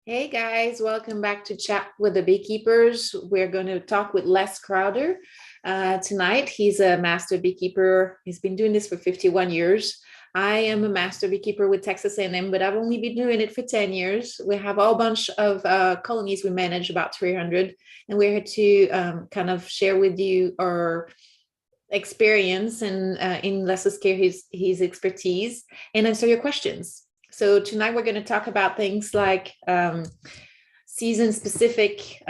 Hey guys, welcome back to Chat with the Beekeepers. We're going to talk with Les Crowder tonight. He's a master beekeeper. He's been doing this for 51 years. I am a master beekeeper with Texas A&M, but I've only been doing it for 10 years. We have a whole bunch of colonies. We manage about 300, and we're here to kind of share with you our experience and in Les's care, his expertise, and answer your questions. So tonight we're going to talk about things like season-specific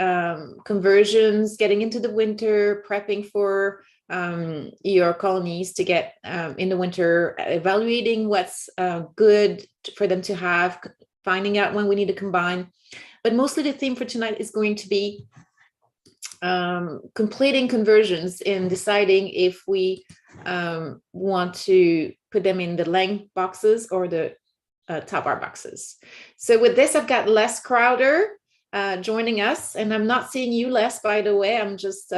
conversions, getting into the winter, prepping for your colonies to get in the winter, evaluating what's good for them to have, finding out when we need to combine. But mostly the theme for tonight is going to be completing conversions and deciding if we want to put them in the Lang boxes or the Top-Bar boxes. So with this, I've got Les Crowder joining us, and I'm not seeing you, Les, by the way. I'm just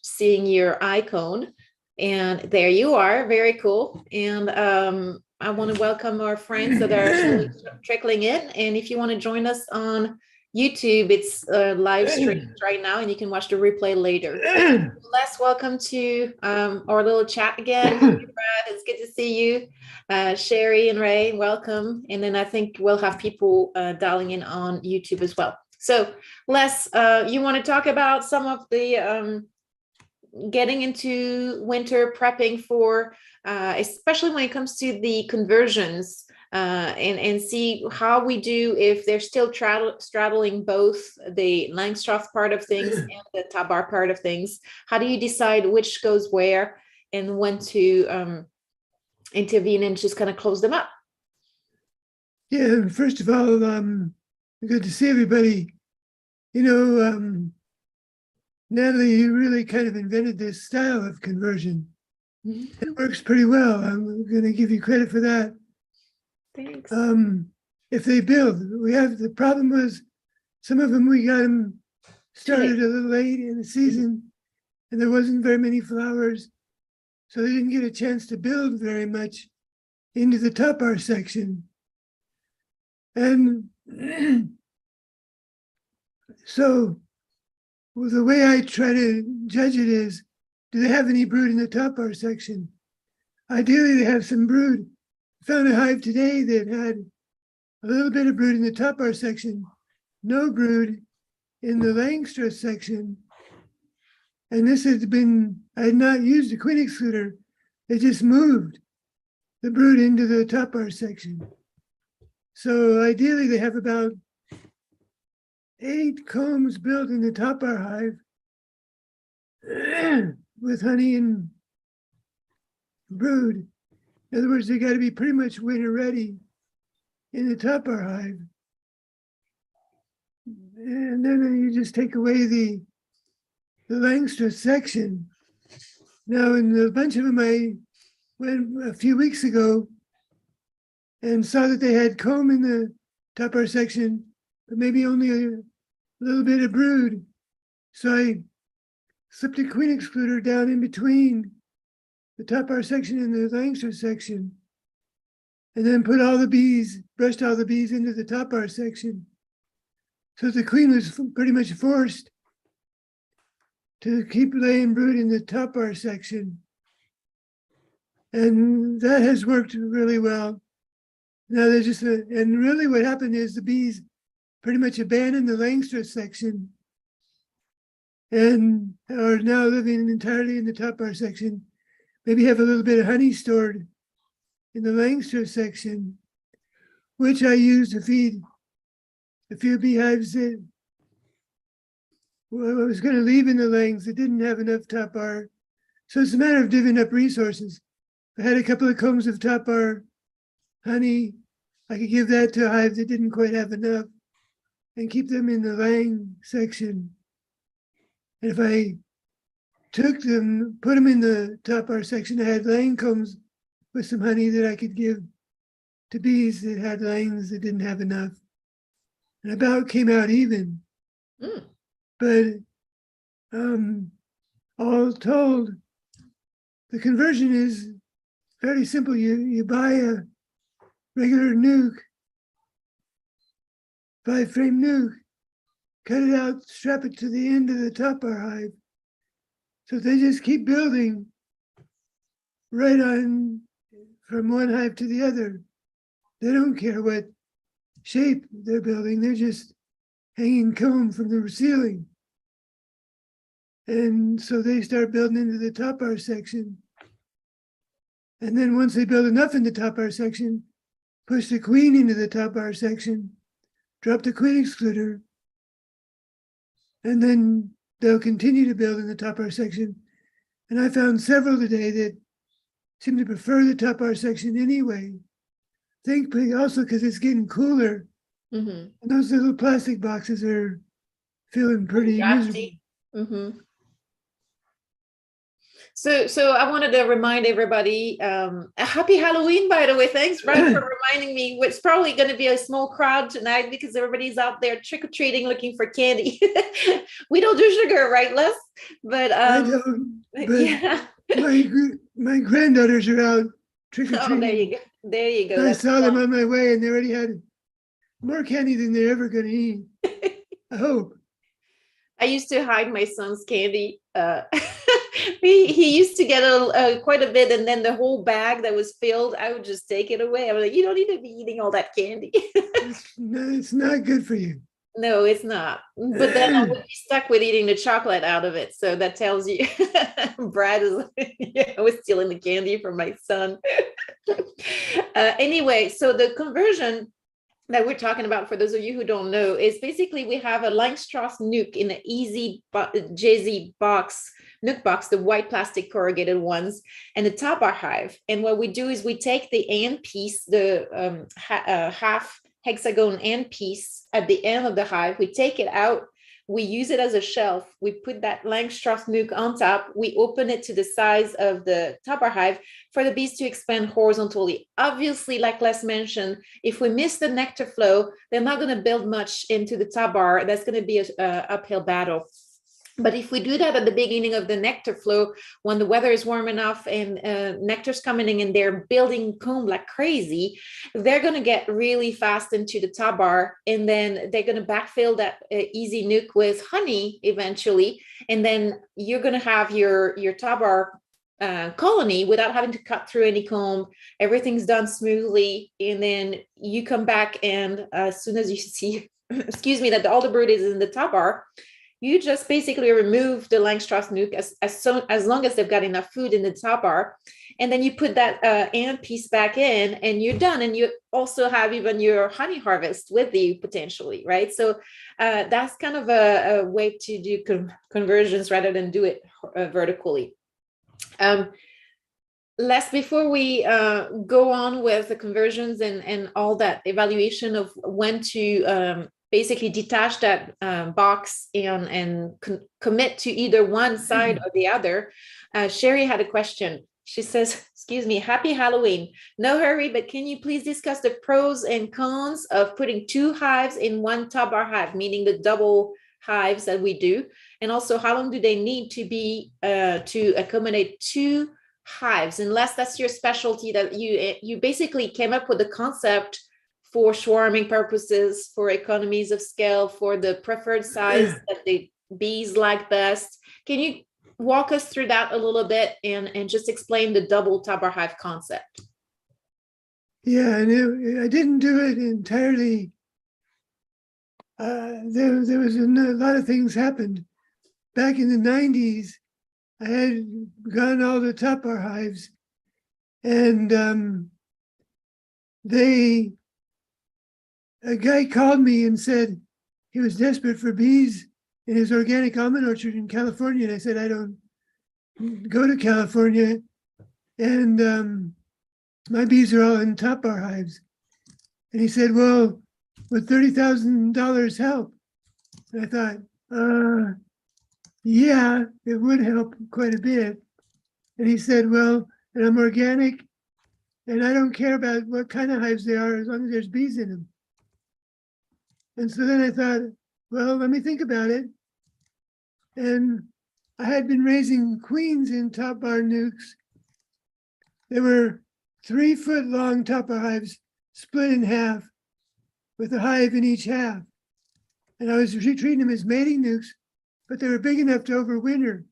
seeing your icon, and there you are. Very cool. And I want to welcome our friends that are trickling in. And if you want to join us on YouTube, it's live stream right now, and you can watch the replay later. Les, welcome to our little chat again. Brad, it's good to see you. Sherry and Ray, welcome. And then I think we'll have people dialing in on YouTube as well. So Les, you want to talk about some of the getting into winter, prepping for, especially when it comes to the conversions, and see how we do if they're still straddling both the Langstroth part of things and the Top-Bar part of things. How do you decide which goes where and when to intervene and just kind of close them up? Yeah, first of all, good to see everybody. You know, Natalie, you really kind of invented this style of conversion. It works pretty well. I'm going to give you credit for that. Thanks. If they build, the problem was some of them, we got them started a little late in the season, and there wasn't very many flowers, so they didn't get a chance to build very much into the Top-Bar section. And so the way I try to judge it is, do they have any brood in the Top-Bar section? Ideally, they have some brood. I found a hive today that had a little bit of brood in the Top-Bar section, no brood in the Langstroth section. And this has been, I had not used a queen excluder. They just moved the brood into the Top-Bar section. So ideally, they have about 8 combs built in the Top-Bar hive with honey and brood. In other words, they got to be pretty much winter ready in the Top-Bar hive. And then you just take away the Langstroth section. Now, in a bunch of them, I went a few weeks ago and saw that they had comb in the Top-Bar section, but maybe only a little bit of brood. So I slipped a queen excluder down in between the Top-Bar section and the Langstroth section, and then put all the bees, brushed all the bees into the Top-Bar section. So the queen was pretty much forced to keep laying brood in the Top-Bar section. And that has worked really well. Now there's just and really what happened is the bees pretty much abandoned the Langstroth section and are now living entirely in the Top-Bar section. Maybe have a little bit of honey stored in the Langstroth section, which I use to feed a few beehives that I was going to leave in the Langs that didn't have enough Top-Bar. So it's a matter of divvying up resources. I had a couple of combs of Top-Bar honey. I could give that to a hive that didn't quite have enough and keep them in the Lang section. And if I took them, put them in the Top-Bar section, I had Lang combs with some honey that I could give to bees that had Langs that didn't have enough. And about came out even. But all told, the conversion is fairly simple. You buy a regular nuke 5-frame nuke, cut it out, strap it to the end of the Top-Bar hive. So they just keep building right on from one hive to the other. They don't care what shape they're building. They're just hanging comb from the ceiling. And so they start building into the Top-Bar section. And then once they build enough in the Top-Bar section, push the queen into the Top-Bar section, drop the queen excluder, and then they'll continue to build in the Top-Bar section. And I found several today that seem to prefer the Top-Bar section anyway. I think also because it's getting cooler. Mm-hmm. And those little plastic boxes are feeling pretty miserable. Mm-hmm. So I wanted to remind everybody, a happy Halloween, by the way. Thanks, Brad, for reminding me. It's probably going to be a small crowd tonight because everybody's out there trick-or-treating looking for candy. We don't do sugar, right, Les? But I don't, but yeah. my granddaughters are out trick-or-treating. Oh, there you go. There you go. I That's saw fun. them on my way and they already had more candy than they're ever going to eat. I hope. I used to hide my son's candy. He used to get quite a bit, and then the whole bag that was filled, I would just take it away. I was like, you don't need to be eating all that candy. It's not good for you. No, it's not. But then I would be stuck with eating the chocolate out of it. So that tells you Brad is I was stealing the candy from my son. Anyway, so the conversion that we're talking about, for those of you who don't know, is basically we have a Langstroth nuke in an easy JZ box, nuke box, the white plastic corrugated ones, and the Top-Bar hive. And what we do is we take the end piece, the half hexagon end piece at the end of the hive, we take it out, we use it as a shelf, we put that Langstroth nuke on top, we open it to the size of the Top-Bar hive for the bees to expand horizontally. Obviously, like Les mentioned, if we miss the nectar flow, they're not going to build much into the Top-Bar. That's going to be an uphill battle. But if we do that at the beginning of the nectar flow, when the weather is warm enough and nectar's coming in and they're building comb like crazy, they're going to get really fast into the Top-Bar, and then they're going to backfill that easy nuke with honey eventually. And then you're going to have your Top-Bar colony without having to cut through any comb. Everything's done smoothly. And then you come back, and as soon as you see, excuse me, that all the brood is in the Top-Bar, you just basically remove the Langstroth nuke as long as they've got enough food in the Top-Bar, and then you put that end piece back in, and you're done. And you also have even your honey harvest with you potentially, right? So that's kind of a way to do conversions rather than do it vertically. Les, before we go on with the conversions and all that evaluation of when to basically detach that box and commit to either one side or the other, Sherry had a question. She says, excuse me, happy Halloween. No hurry, but can you please discuss the pros and cons of putting 2 hives in one Top-Bar hive, meaning the double hives that we do? And also, how long do they need to be to accommodate 2 hives? Unless that's your specialty, that you basically came up with the concept for swarming purposes, for economies of scale, for the preferred size that the bees like best. Can you walk us through that a little bit and just explain the double Top-Bar hive concept? Yeah, and I didn't do it entirely. There was a lot of things happened. Back in the 90s, I had gotten all the Top-Bar hives, and a guy called me and said he was desperate for bees in his organic almond orchard in California. And I said, I don't go to California, and my bees are all in Top-Bar hives. And he said, well, would $30,000 help? And I thought, yeah, it would help quite a bit. And he said, well, and I'm organic, and I don't care about what kind of hives they are as long as there's bees in them. And so then I thought, well, let me think about it. And I had been raising queens in Top-Bar nukes. There were 3-foot long Top-Bar hives split in half with a hive in each half. And I was treating them as mating nukes, but they were big enough to overwinter.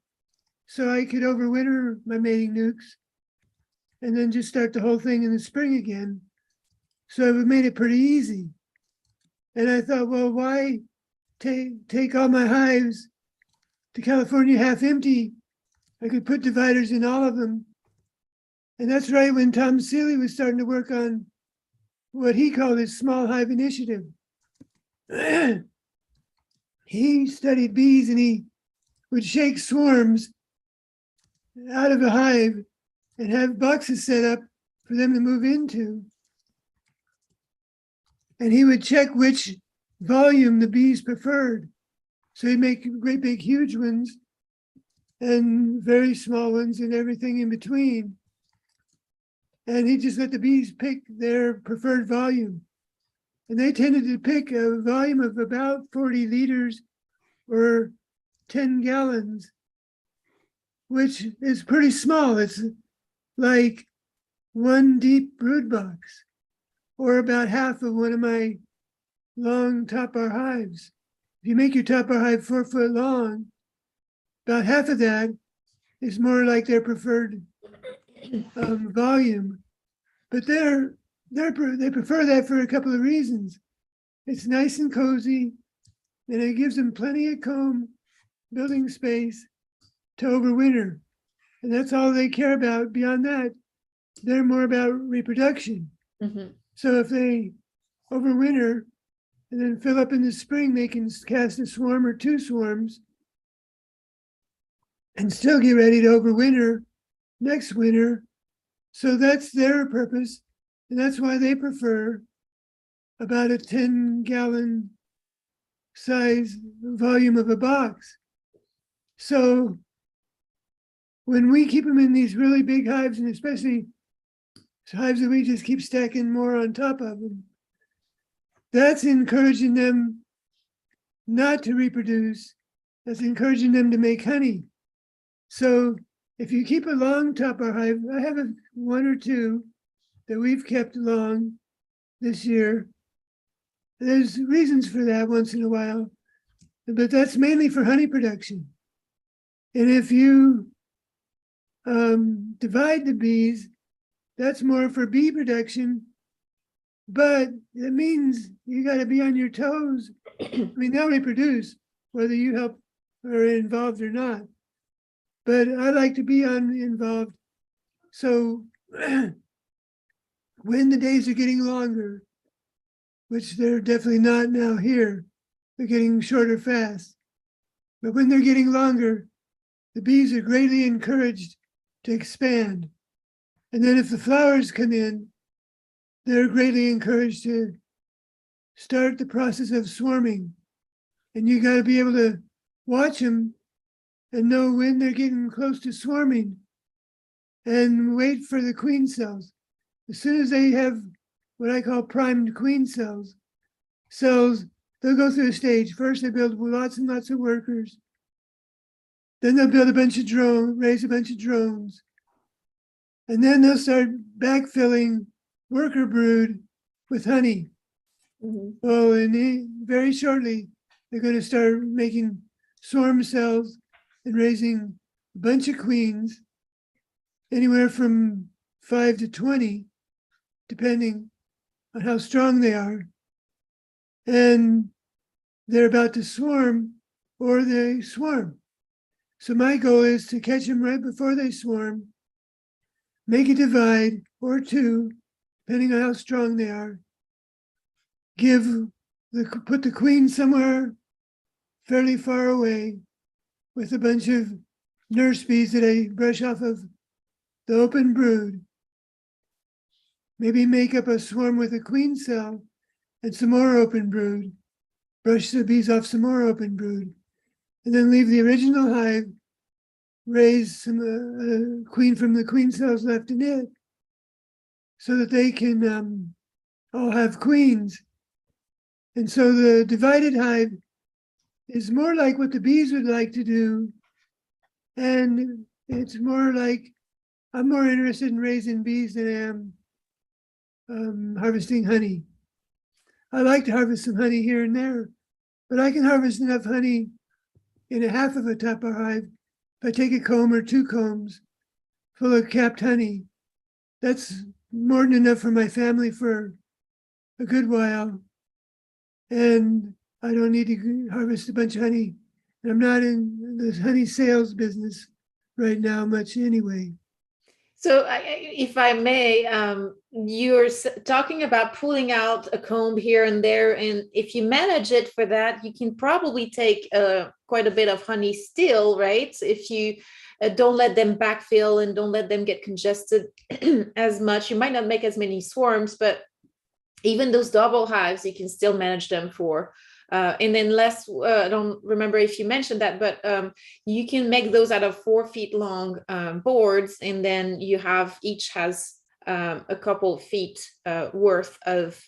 So I could overwinter my mating nukes and then just start the whole thing in the spring again. So it made it pretty easy. And I thought, well, why take all my hives to California half empty? I could put dividers in all of them. And that's right when Tom Seeley was starting to work on what he called his small hive initiative. He studied bees and he would shake swarms out of a hive and have boxes set up for them to move into. And he would check which volume the bees preferred. So he'd make great big huge ones and very small ones and everything in between. And he just let the bees pick their preferred volume. And they tended to pick a volume of about 40 liters or 10 gallons, which is pretty small. It's like one deep brood box, or about half of one of my long Top-Bar hives. If you make your Top-Bar hive 4 foot long, about half of that is more like their preferred volume. But they prefer that for a couple of reasons. It's nice and cozy, and it gives them plenty of comb, building space to overwinter. And that's all they care about. Beyond that, they're more about reproduction. Mm-hmm. So if they overwinter and then fill up in the spring, they can cast a swarm or 2 swarms and still get ready to overwinter next winter. So that's their purpose. And that's why they prefer about a 10-gallon size volume of a box. So when we keep them in these really big hives, and especially hives that we just keep stacking more on top of them, that's encouraging them not to reproduce. That's encouraging them to make honey. So if you keep a long Top-Bar hive, I have one or two that we've kept long this year. There's reasons for that once in a while, but that's mainly for honey production. And if you divide the bees, that's more for bee production, but it means you got to be on your toes. I mean, they'll reproduce whether you help or are involved or not. But I like to be involved. So when the days are getting longer, which they're definitely not now here, they're getting shorter fast. But when they're getting longer, the bees are greatly encouraged to expand. And then if the flowers come in, they're greatly encouraged to start the process of swarming. And you got to be able to watch them and know when they're getting close to swarming and wait for the queen cells. As soon as they have what I call primed queen cells, they'll go through a stage. First, they build lots and lots of workers. Then they'll build a bunch of drones, raise a bunch of drones. And then they'll start backfilling worker brood with honey. Mm-hmm. Oh, and very shortly, they're going to start making swarm cells and raising a bunch of queens, anywhere from 5 to 20, depending on how strong they are. And they're about to swarm, or they swarm. So my goal is to catch them right before they swarm, make a divide or 2, depending on how strong they are, put the queen somewhere fairly far away with a bunch of nurse bees that I brush off of the open brood. Maybe make up a swarm with a queen cell and some more open brood. Brush the bees off some more open brood. And then leave the original hive, raise some queen from the queen cells left in it so that they can all have queens. And so the divided hive is more like what the bees would like to do. And it's more like, I'm more interested in raising bees than I am harvesting honey. I like to harvest some honey here and there, but I can harvest enough honey in a half of a Top-Bar hive. If I take a comb or two combs full of capped honey, that's more than enough for my family for a good while. And I don't need to harvest a bunch of honey. And I'm not in the honey sales business right now much anyway. So, if I may, you're talking about pulling out a comb here and there, and if you manage it for that, you can probably take quite a bit of honey still, right? If you don't let them backfill and don't let them get congested as much, you might not make as many swarms, but even those double hives, you can still manage them for. And then I don't remember if you mentioned that, but you can make those out of 4 feet long boards, and then you have each has a couple feet worth of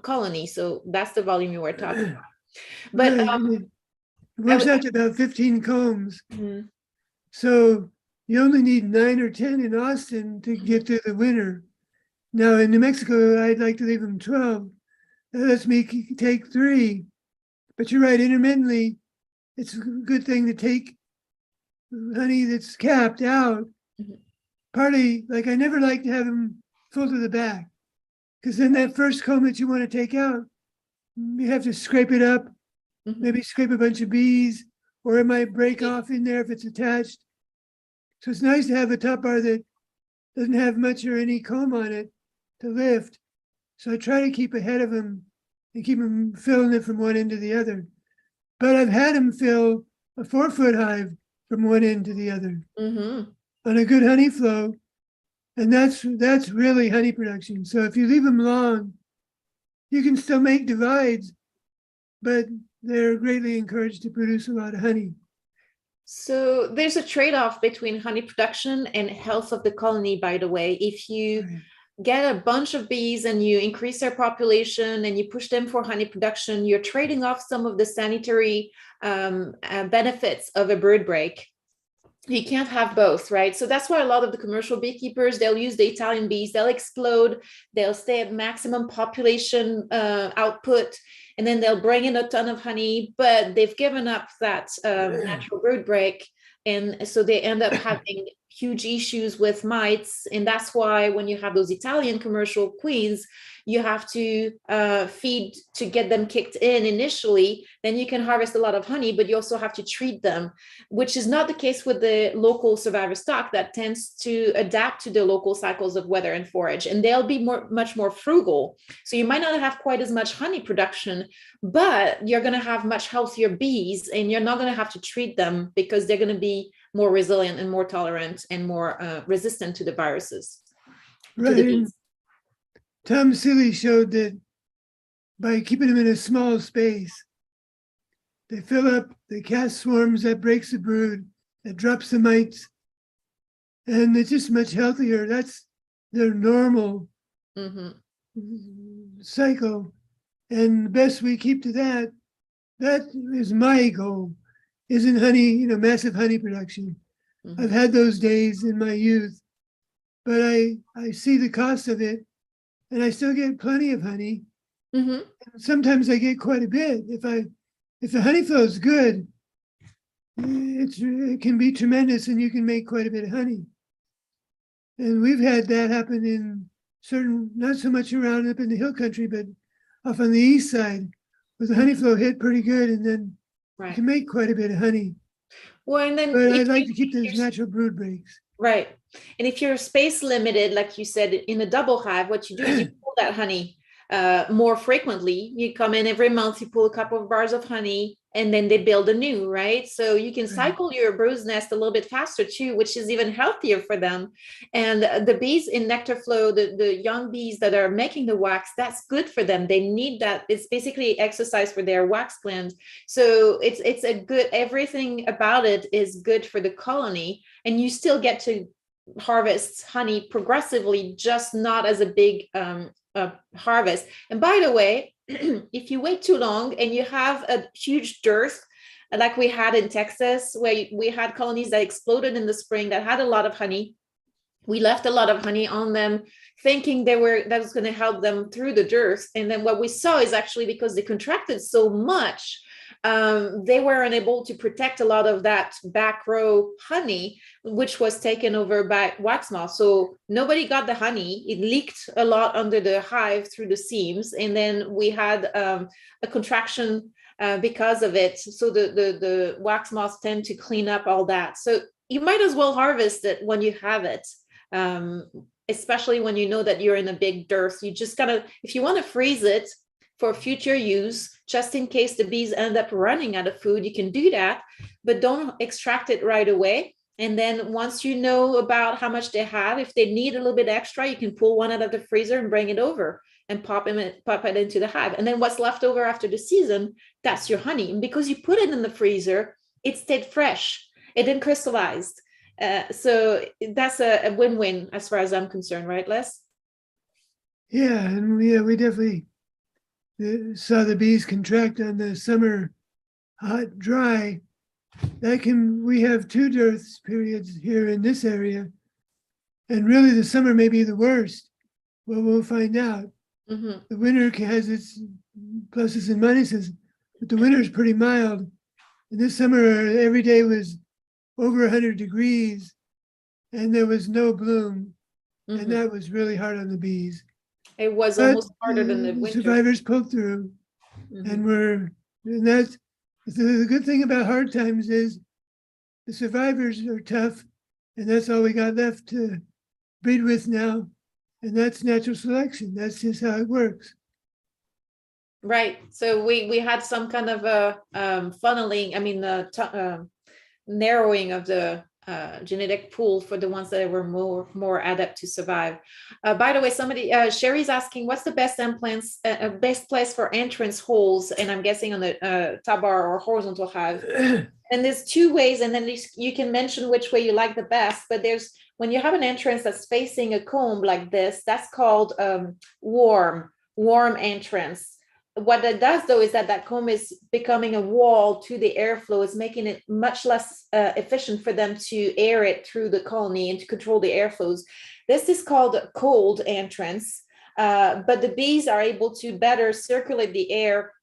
colony. So that's the volume you were talking about. But Right. It works out to about 15 combs. Mhm. So you only need 9 or 10 in Austin to get through the winter. Now in New Mexico, I'd like to leave them 12. That lets me take 3. But you're right, intermittently, it's a good thing to take honey that's capped out. Mhm. Partly, like I never like to have them full to the back, because then that first comb that you want to take out, you have to scrape it up, Mhm. maybe scrape a bunch of bees, or it might break off in there if it's attached. So it's nice to have a Top-Bar that doesn't have much or any comb on it to lift. So I try to keep ahead of them and keep them filling it from one end to the other. But I've had them fill a 4-foot hive from one end to the other Mhm. on a good honey flow. And that's really honey production. So if you leave them long, you can still make divides, but they're greatly encouraged to produce a lot of honey. So there's a trade-off between honey production and health of the colony, by the way. If you Right. get a bunch of bees and you increase their population and you push them for honey production, you're trading off some of the sanitary benefits of a brood break. You can't have both, right? So that's why a lot of the commercial beekeepers, they'll use the Italian bees, they'll explode, they'll stay at maximum population output, and then they'll bring in a ton of honey, but they've given up that natural brood break. And so they end up having huge issues with mites. And that's why when you have those Italian commercial queens, you have to feed to get them kicked in initially. Then you can harvest a lot of honey, but you also have to treat them, which is not the case with the local survivor stock that tends to adapt to the local cycles of weather and forage. And they'll be much more frugal. So you might not have quite as much honey production, but you're going to have much healthier bees, and you're not going to have to treat them because they're going to be more resilient and more tolerant and more resistant to the viruses. Right. Tom Seeley showed that by keeping them in a small space, they fill up, they cast swarms, that breaks the brood, that drops the mites, and it's just much healthier. That's their normal cycle. And the best we keep to that, that is my goal, isn't honey, massive honey production. I've had those days in my youth, but I see the cost of it, and I still get plenty of honey. Sometimes I get quite a bit. If the honey flow is good, it can be tremendous, and you can make quite a bit of honey. And we've had that happen in certain, not so much around up in the hill country, but off on the east side, where the honey flow hit pretty good, and then you can make quite a bit of honey. Well, and then but I'd like to keep those natural brood breaks. Right. And if you're space limited, like you said, in a double hive, what you do is you pull that honey more frequently. You come in every month, you pull a couple of bars of honey, and then they build anew, right? So you can cycle your brood nest a little bit faster too, which is even healthier for them. And the bees in nectar flow, the young bees that are making the wax, that's good for them. They need that. It's basically exercise for their wax glands. So it's a good, everything about it is good for the colony. And you still get to harvest honey progressively, just not as a big harvest. And by the way, if you wait too long and you have a huge dearth, like we had in Texas, where we had colonies that exploded in the spring that had a lot of honey, we left a lot of honey on them, thinking that was going to help them through the dearth. And then what we saw is actually because they contracted so much, they were unable to protect a lot of that back row honey, which was taken over by wax moth. So nobody got the honey. It leaked a lot under the hive through the seams. And then we had a contraction because of it. So the wax moths tend to clean up all that. So you might as well harvest it when you have it. Especially when you know that you're in a big dearth. You just gotta, if you want to freeze it for future use, just in case the bees end up running out of food, you can do that, but don't extract it right away. And then once you know about how much they have, if they need a little bit extra, you can pull one out of the freezer and bring it over and pop it into the hive. And then what's left over after the season, that's your honey. And because you put it in the freezer, it stayed fresh. It didn't crystallize. So that's a win-win as far as I'm concerned, right, Les? Yeah, and we definitely saw the bees contract on the summer hot, dry. We have 2 dearths periods here in this area. And really the summer may be the worst. Well, we'll find out. The winter has its pluses and minuses, but the winter is pretty mild. And this summer, every day was over 100 degrees and there was no bloom. And that was really hard on the bees. It was almost harder than the winter. Survivors pulled through, and that's the good thing about hard times is the survivors are tough, and that's all we got left to breed with now, and that's natural selection. That's just how it works. Right. So we had some kind of a funneling. I mean, narrowing of the genetic pool for the ones that were more adept to survive. By the way, Sherry's asking, what's the best best place for entrance holes? And I'm guessing on the top-bar or horizontal hive. And there's 2 ways, and then you can mention which way you like the best. But when you have an entrance that's facing a comb like this, that's called warm entrance. What that does, though, is that comb is becoming a wall to the airflow. It's making it much less efficient for them to air it through the colony and to control the airflows. This is called cold entrance, but the bees are able to better circulate the air,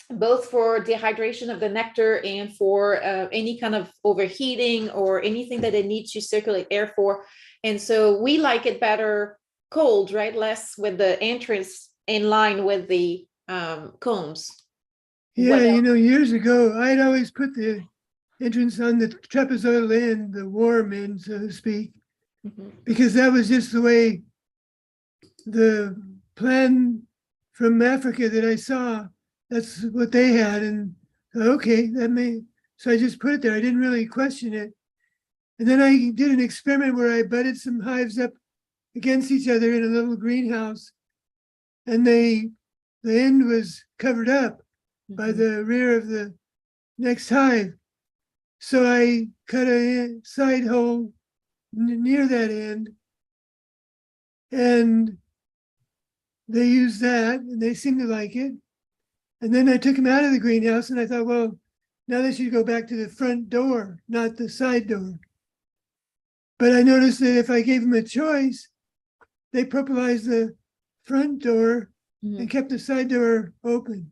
both for dehydration of the nectar and for any kind of overheating or anything that they need to circulate air for. And so we like it better cold, right? Less with the entrance in line with the combs. Yeah, years ago, I'd always put the entrance on the trapezoidal end, the warm end, so to speak, because that was just the way the plan from Africa that I saw, that's what they had. And okay, so I just put it there. I didn't really question it. And then I did an experiment where I butted some hives up against each other in a little greenhouse, and the end was covered up by the rear of the next hive. So I cut a side hole near that end, and they used that, and they seemed to like it. And then I took them out of the greenhouse, and I thought, well, now they should go back to the front door, not the side door. But I noticed that if I gave them a choice, they purplized the front door and kept the side door open.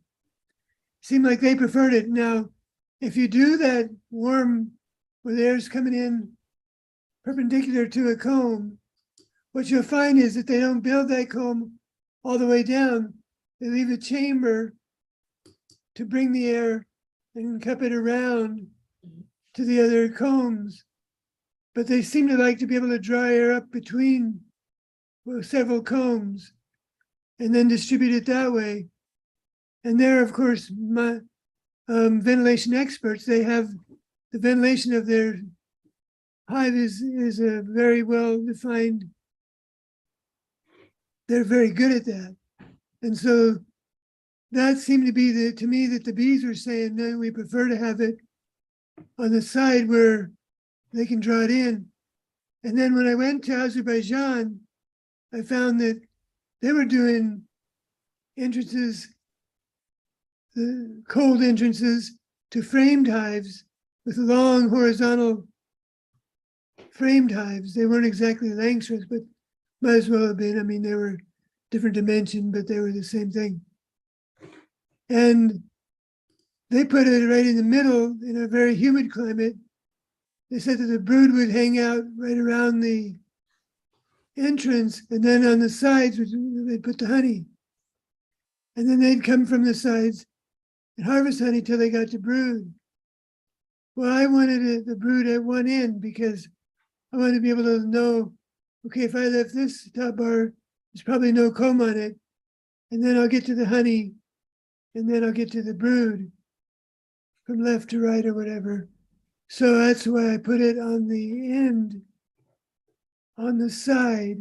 Seemed like they preferred it. Now, if you do that warm where the air's coming in perpendicular to a comb, what you'll find is that they don't build that comb all the way down. They leave a chamber to bring the air and cup it around to the other combs. But they seem to like to be able to dry air up between several combs and then distribute it that way. And they're, of course, my ventilation experts. They have the ventilation of their hive is a very well defined. They're very good at that. And so that seemed to be to me that the bees were saying, no, we prefer to have it on the side where they can draw it in. And then when I went to Azerbaijan, I found that they were doing entrances, the cold entrances to framed hives with long horizontal framed hives. They weren't exactly Langstroth, but might as well have been. I mean, they were different dimension, but they were the same thing. And they put it right in the middle in a very humid climate. They said that the brood would hang out right around the entrance, and then on the sides they'd put the honey. And then they'd come from the sides and harvest honey till they got to brood. Well, I wanted the brood at one end because I wanted to be able to know, okay, if I left this top bar, there's probably no comb on it. And then I'll get to the honey, and then I'll get to the brood from left to right or whatever. So that's why I put it on the end, on the side,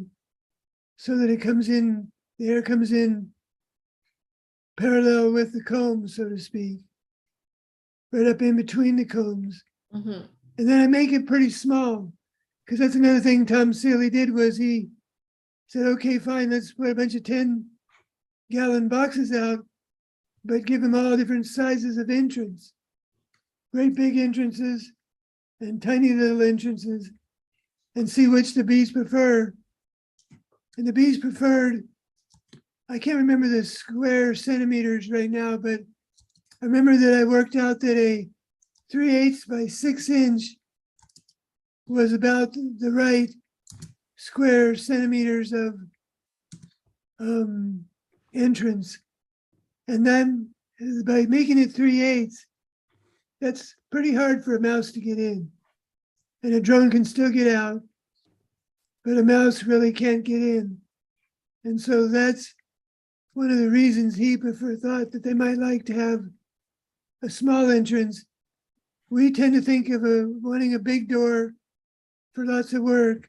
so that it comes in, the air comes in parallel with the comb, so to speak, right up in between the combs. Mm-hmm. And then I make it pretty small, because that's another thing Tom Seeley did was he said, okay, fine, let's put a bunch of 10-gallon boxes out, but give them all different sizes of entrance. Great big entrances and tiny little entrances, and see which the bees prefer. And the bees preferred, I can't remember the square centimeters right now, but I remember that I worked out that a 3/8 by 6 inch was about the right square centimeters of entrance. And then by making it 3/8, that's pretty hard for a mouse to get in. And a drone can still get out, but a mouse really can't get in. And so that's one of the reasons he thought that they might like to have a small entrance. We tend to think of wanting a big door for lots of work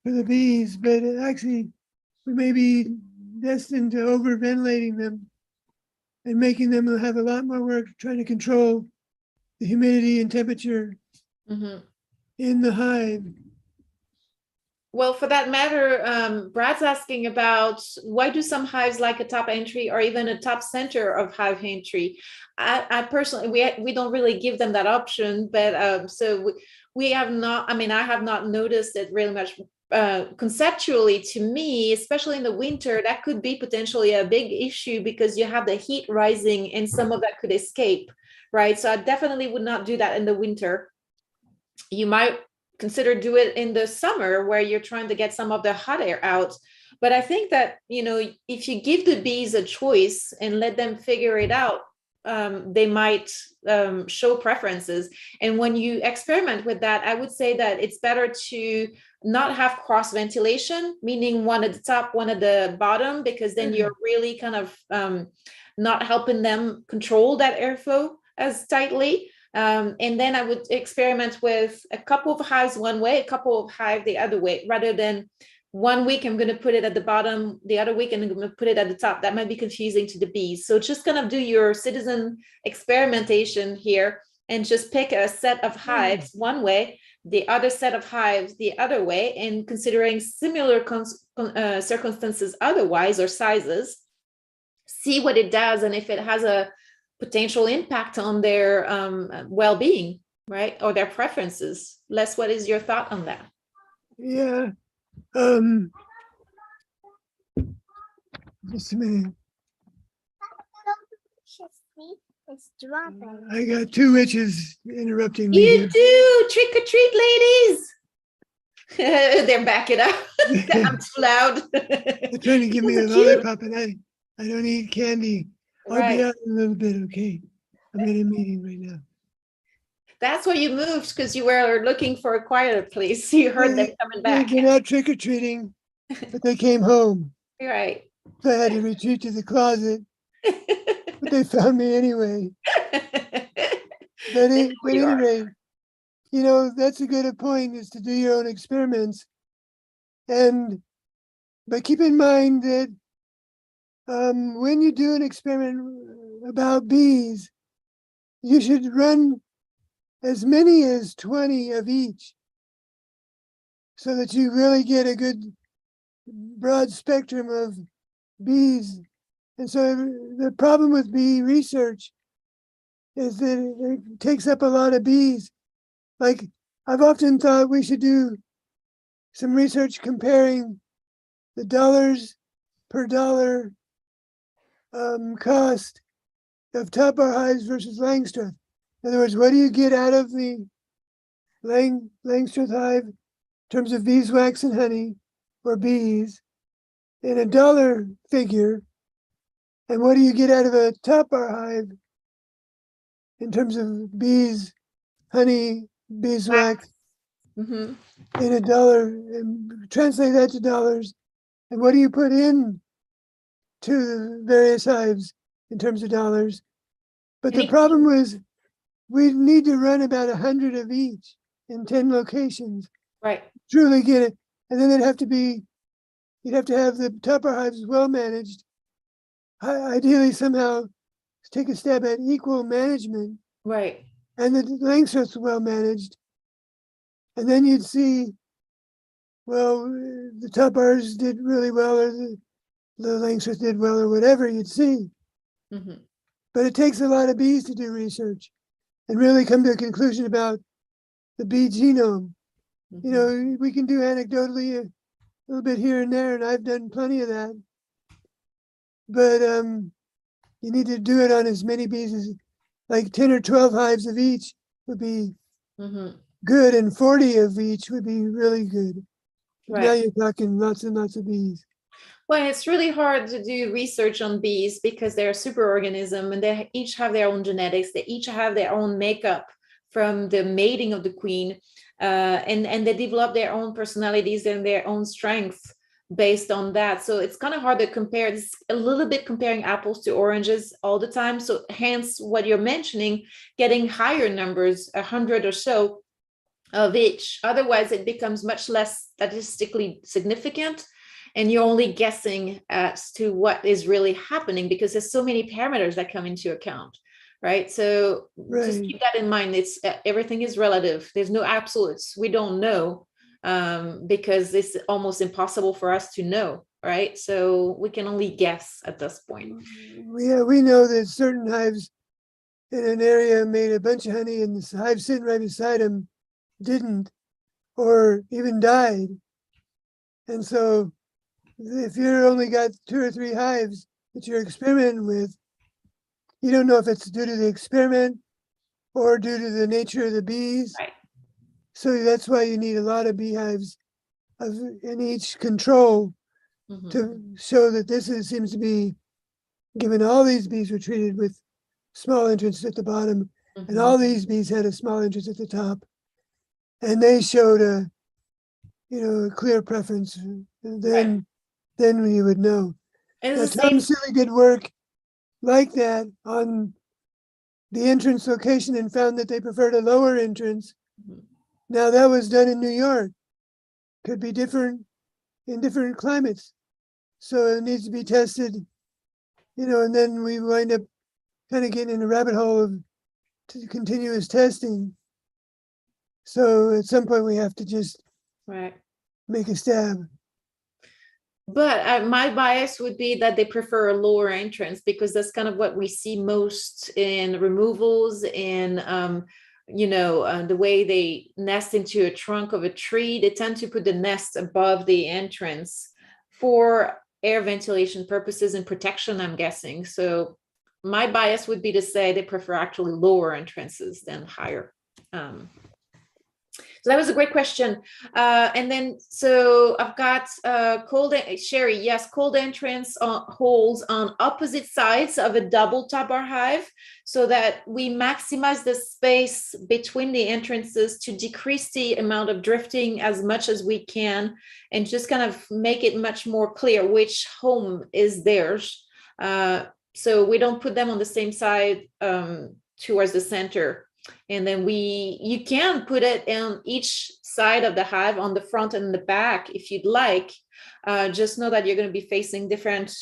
for the bees, but actually we may be destined to over ventilating them and making them have a lot more work trying to control the humidity and temperature in the hive. Well, for that matter, Brad's asking about why do some hives like a top entry or even a top center of hive entry? I personally, we don't really give them that option, but so we have not, I mean, I have not noticed it really much. Conceptually, to me, especially in the winter, that could be potentially a big issue because you have the heat rising and some of that could escape, right? So I definitely would not do that in the winter. You might consider do it in the summer where you're trying to get some of the hot air out. But I think that, you know, if you give the bees a choice and let them figure it out, they might show preferences. And when you experiment with that, I would say that it's better to not have cross ventilation, meaning one at the top, one at the bottom, because then you're really kind of not helping them control that airflow as tightly. And then I would experiment with a couple of hives one way, a couple of hives the other way, rather than 1 week I'm going to put it at the bottom, the other week I'm going to put it at the top. That might be confusing to the bees. So just kind of do your citizen experimentation here and just pick a set of hives one way, the other set of hives the other way, and considering similar circumstances otherwise or sizes, see what it does and if it has a potential impact on their well-being, right? Or their preferences. Les, what is your thought on that? Yeah. Just a minute. It's dropping. I got 2 witches interrupting me. You here. do! Trick or treat, ladies! They're backing up. I'm too loud. They're trying to give me a Isn't it cute? lollipop, and I don't eat candy. I'll Right. be out in a little bit, okay? I'm in a meeting right now. That's why you moved, because you were looking for a quieter place. You heard them coming back. They're not trick-or-treating, but they came home. You're right. So I had to retreat to the closet, but they found me anyway. But at any rate, you know, that's a good point, is to do your own experiments. But keep in mind that when you do an experiment about bees, you should run as many as 20 of each so that you really get a good broad spectrum of bees. And so the problem with bee research is that it takes up a lot of bees. Like, I've often thought we should do some research comparing the dollars per dollar cost of Top-Bar hives versus Langstroth. In other words, what do you get out of the Langstroth hive in terms of beeswax and honey or bees in a dollar figure? And what do you get out of a Top-Bar hive in terms of bees, honey, beeswax Mm-hmm. in a dollar? And translate that to dollars. And what do you put in to the various hives in terms of dollars? But the problem was we need to run about 100 of each in 10 locations. Right. Truly get it. And then you'd have to have the Top-Bar hives well managed. Ideally, somehow take a stab at equal management. Right. And the Langstroth's well managed. And then you'd see, well, the Top-Bars did really well, or the Langstroth did well, or whatever you'd see. Mm-hmm. But it takes a lot of bees to do research and really come to a conclusion about the bee genome. Mm-hmm. You know, we can do anecdotally a little bit here and there, and I've done plenty of that. But you need to do it on as many bees as, like 10 or 12 hives of each would be Mm-hmm. good, and 40 of each would be really good. Right. Now you're talking lots and lots of bees. Well, it's really hard to do research on bees because they're a superorganism and they each have their own genetics. They each have their own makeup from the mating of the queen, and they develop their own personalities and their own strengths based on that. So it's kind of hard to compare. It's a little bit comparing apples to oranges all the time. So hence what you're mentioning, getting higher numbers, 100 or so of each. Otherwise, it becomes much less statistically significant. And you're only guessing as to what is really happening because there's so many parameters that come into account, right? So just keep that in mind. It's everything is relative. There's no absolutes. We don't know because it's almost impossible for us to know, right? So we can only guess at this point. Yeah, we know that certain hives in an area made a bunch of honey and the hive sitting right beside them didn't, or even died. And so if you're only got 2 or 3 hives that you're experimenting with, you don't know if it's due to the experiment or due to the nature of the bees. Right. So that's why you need a lot of beehives in each control to show that this seems to be, given all these bees were treated with small entrance at the bottom, and all these bees had a small entrance at the top, and they showed a clear preference. And then we would know. Now, Tom Seeley did work like that on the entrance location and found that they preferred a lower entrance. Now that was done in New York. Could be different in different climates. So it needs to be tested, and then we wind up kind of getting in a rabbit hole of continuous testing. So at some point we have to just make a stab. But my bias would be that they prefer a lower entrance because that's kind of what we see most in removals, in the way they nest into a trunk of a tree. They tend to put the nest above the entrance for air ventilation purposes and protection, I'm guessing. So my bias would be to say they prefer actually lower entrances than higher. So that was a great question. And then, so I've got Sherry, yes, cold entrance holes on opposite sides of a double Top-Bar hive so that we maximize the space between the entrances to decrease the amount of drifting as much as we can and just kind of make it much more clear which home is theirs. So we don't put them on the same side towards the center. And then you can put it on each side of the hive, on the front and the back, if you'd like. Just know that you're going to be facing different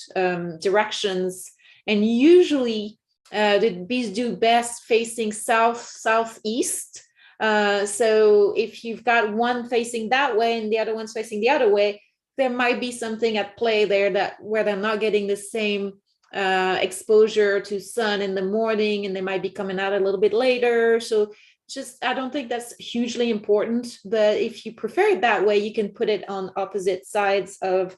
directions. And usually the bees do best facing southeast. So if you've got one facing that way and the other one's facing the other way, there might be something at play there where they're not getting the same exposure to sun in the morning, and they might be coming out a little bit later. So I don't think that's hugely important, but if you prefer it that way, you can put it on opposite sides of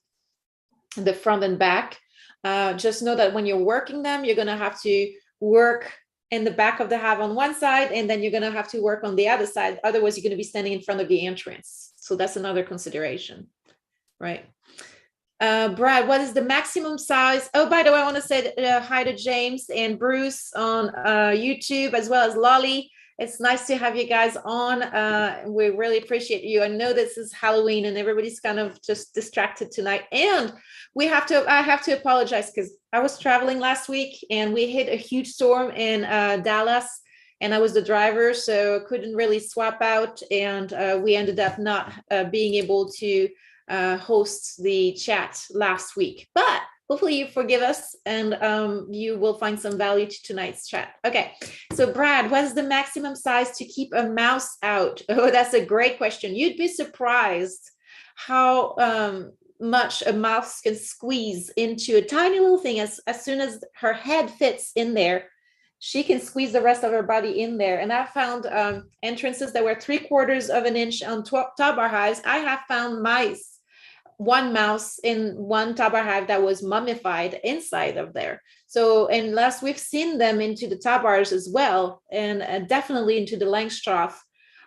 the front and back. Just know that when you're working them, you're going to have to work in the back of the hive on one side, and then you're going to have to work on the other side. Otherwise, you're going to be standing in front of the entrance. So that's another consideration, right? Brad, what is the maximum size? Oh, by the way, I want to say hi to James and Bruce on YouTube, as well as Lolly. It's nice to have you guys on. We really appreciate you. I know this is Halloween and everybody's kind of just distracted tonight. And I have to apologize because I was traveling last week and we hit a huge storm in Dallas, and I was the driver, so I couldn't really swap out. And we ended up not being able to host the chat last week. But hopefully you forgive us and you will find some value to tonight's chat. Okay, so Brad, what is the maximum size to keep a mouse out? Oh, that's a great question. You'd be surprised how much a mouse can squeeze into a tiny little thing. As soon as her head fits in there, she can squeeze the rest of her body in there. And I found entrances that were 3/4 of an inch on Top-Bar hives. I have found one mouse in one Top-Bar hive that was mummified inside of there. So unless we've seen them into the Top-Bars as well, and definitely into the Langstroth.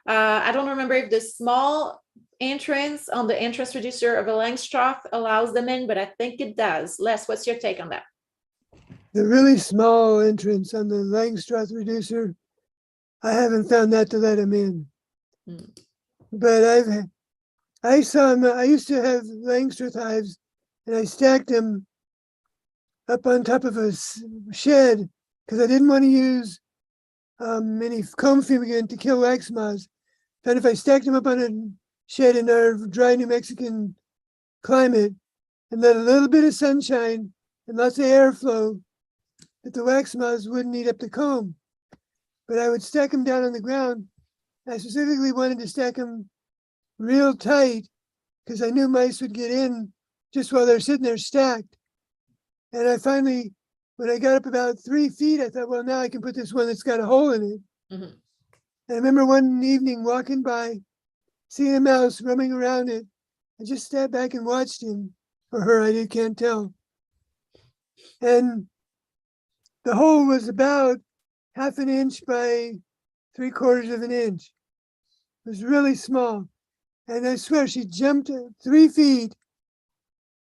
I don't remember if the small entrance on the entrance reducer of a Langstroth allows them in, but I think it does. Les, what's your take on that? The really small entrance on the Langstroth reducer, I haven't found that to let him in. But I saw him. I used to have Langstroth hives, and I stacked them up on top of a shed because I didn't want to use any comb fumigant to kill wax moths. And if I stacked them up on a shed in our dry New Mexican climate and let a little bit of sunshine and lots of airflow, that the wax moths wouldn't eat up the comb. But I would stack them down on the ground. I specifically wanted to stack them real tight because I knew mice would get in just while they're sitting there stacked. And I finally, when I got up about 3 feet, I thought, well, now I can put this one that's got a hole in it. And I remember one evening walking by, seeing a mouse roaming around it. I just stepped back and watched him, or her, I can't tell. And the hole was about 1/2 inch by 3/4 of an inch. It was really small. And I swear she jumped 3 feet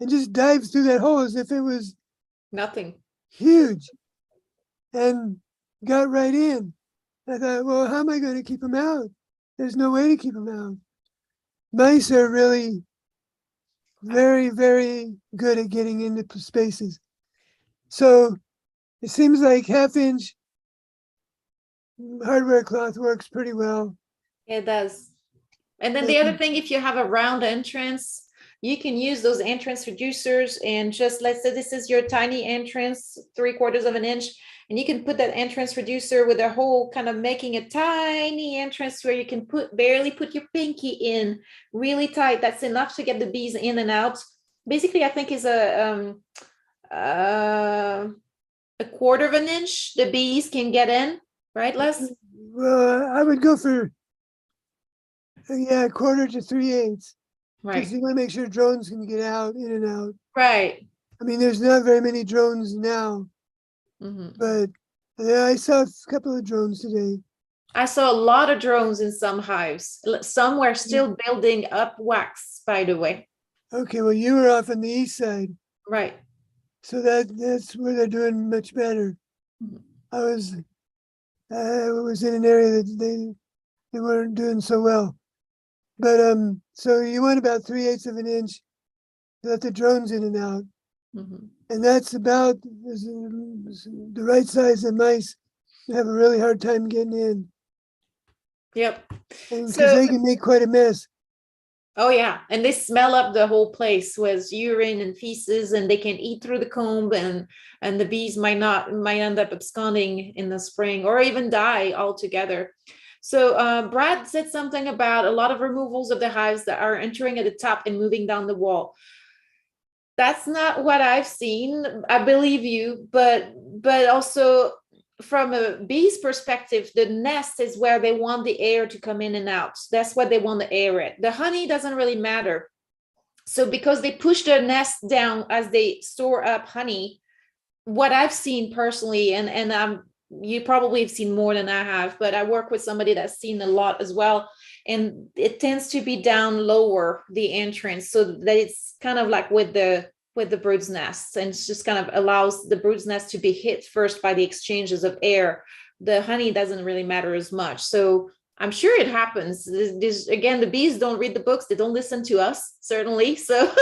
and just dived through that hole as if it was nothing huge and got right in. I thought, well, how am I going to keep them out? There's no way to keep them out. Mice are really very, very good at getting into spaces. So it seems like 1/2 inch hardware cloth works pretty well. It does. And then the other thing, if you have a round entrance, you can use those entrance reducers and just, let's say this is your tiny entrance, 3/4 of an inch, and you can put that entrance reducer with a hole, kind of making a tiny entrance where you can barely put your pinky in really tight. That's enough to get the bees in and out. Basically, I think is a 1/4 of an inch the bees can get in, right, Les? Well, I would go for 1/4 to 3/8. Right. Because you want to make sure drones can get out, in and out. Right. I mean, there's not very many drones now, but I saw a couple of drones today. I saw a lot of drones in some hives. Some were still building up wax, by the way. Okay, well, you were off on the east side. Right. So that's where they're doing much better. I was in an area that they weren't doing so well. But so you want about 3/8 of an inch to let the drones in and out. And that's about the right size of mice have a really hard time getting in. Yep. Because they can make quite a mess. Oh yeah, and they smell up the whole place with urine and feces, and they can eat through the comb, and the bees might end up absconding in the spring or even die altogether. So Brad said something about a lot of removals of the hives that are entering at the top and moving down the wall. That's not what I've seen. I believe you, but also from a bee's perspective, the nest is where they want the air to come in and out. That's what they want to air it. The honey doesn't really matter. So because they push their nest down as they store up honey, what I've seen personally, and you probably have seen more than I have, but I work with somebody that's seen a lot as well. And it tends to be down lower, the entrance, so that it's kind of like with the brood's nests, and it's just kind of allows the brood's nest to be hit first by the exchanges of air. The honey doesn't really matter as much. So I'm sure it happens. Again, the bees don't read the books. They don't listen to us, certainly. So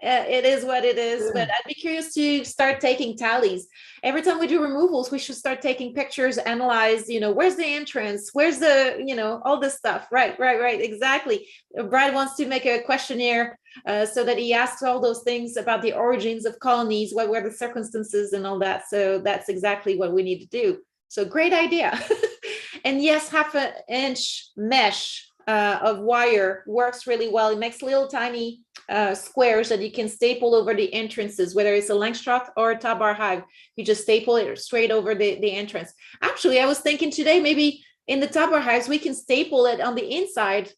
it is what it is. But I'd be curious to start taking tallies. Every time we do removals, we should start taking pictures, analyze, where's the entrance? Where's the, all this stuff. Right. Exactly. Brad wants to make a questionnaire so that he asks all those things about the origins of colonies, what were the circumstances and all that. So that's exactly what we need to do. So great idea. And yes, 1/2 inch mesh of wire works really well. It makes little tiny squares that you can staple over the entrances, whether it's a Langstroth or a Top-Bar hive. You just staple it straight over the entrance. Actually, I was thinking today, maybe in the Top-Bar hives, we can staple it on the inside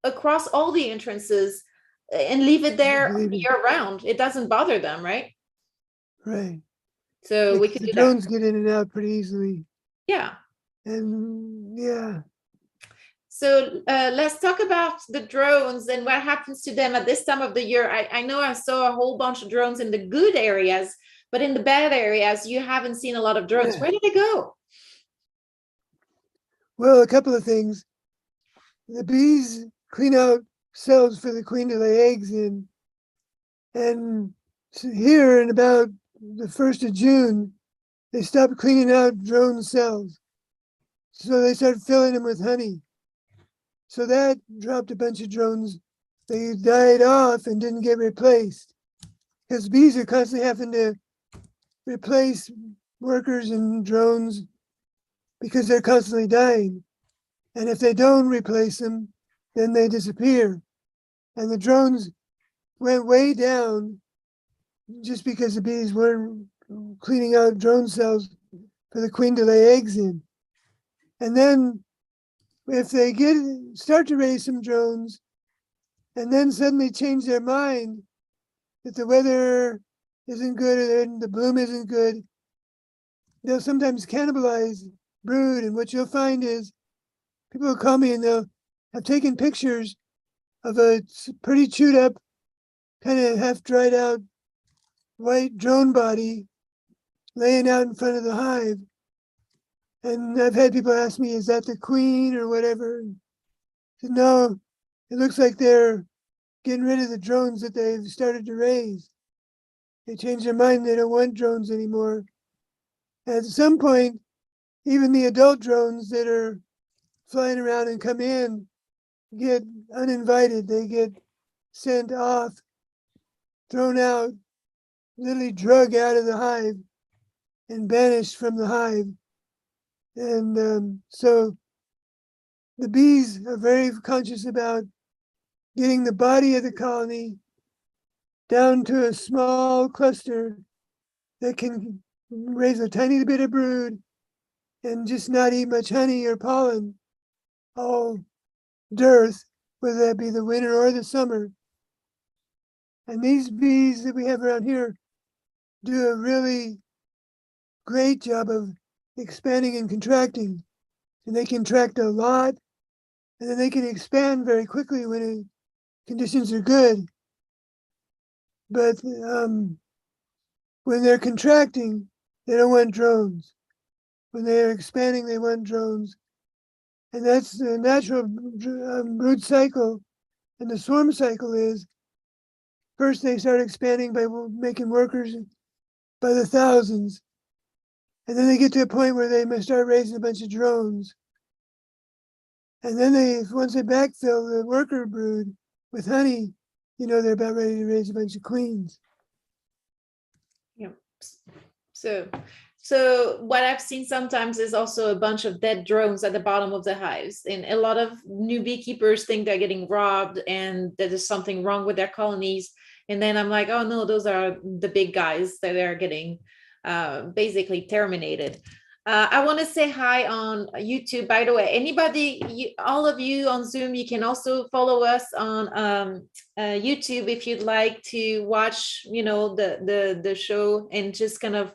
across all the entrances and leave it there year round. It doesn't bother them, right? Right. So we Like, could the do drones that. get in and out pretty easily. Yeah. And yeah, So let's talk about the drones and what happens to them at this time of the year. I know I saw a whole bunch of drones in the good areas, but in the bad areas, you haven't seen a lot of drones. Yeah. Where did they go? Well, a couple of things. The bees clean out cells for the queen to lay eggs in. And so here in about the 1st of June, they stopped cleaning out drone cells. So they started filling them with honey. So that dropped a bunch of drones. They died off and didn't get replaced. Because bees are constantly having to replace workers and drones because they're constantly dying. And if they don't replace them, then they disappear. And the drones went way down just because the bees weren't cleaning out drone cells for the queen to lay eggs in. And then if they start to raise some drones and then suddenly change their mind that the weather isn't good or the bloom isn't good, they'll sometimes cannibalize brood. And what you'll find is people will call me and they'll have taken pictures of a pretty chewed up, kind of half dried out white drone body laying out in front of the hive. And I've had people ask me, is that the queen or whatever? And I said, no, it looks like they're getting rid of the drones that they've started to raise. They changed their mind, they don't want drones anymore. At some point, even the adult drones that are flying around and come in get uninvited. They get sent off, thrown out, literally drug out of the hive and banished from the hive. And so the bees are very conscious about getting the body of the colony down to a small cluster that can raise a tiny bit of brood and just not eat much honey or pollen, all dearth, whether that be the winter or the summer. And these bees that we have around here do a really great job of expanding and contracting. And they contract a lot, and then they can expand very quickly when conditions are good. But when they're contracting, they don't want drones. When they're expanding, they want drones. And that's the natural brood cycle. And the swarm cycle is, first they start expanding by making workers by the thousands. And then they get to a point where they must start raising a bunch of drones. And then once they backfill the worker brood with honey, they're about ready to raise a bunch of queens. Yeah. So what I've seen sometimes is also a bunch of dead drones at the bottom of the hives. And a lot of new beekeepers think they're getting robbed and that there's something wrong with their colonies. And then I'm like, oh no, those are the big guys that are getting basically terminated. I want to say hi on YouTube, by the way. Anybody, all of you on Zoom, you can also follow us on YouTube if you'd like to watch, the show and just kind of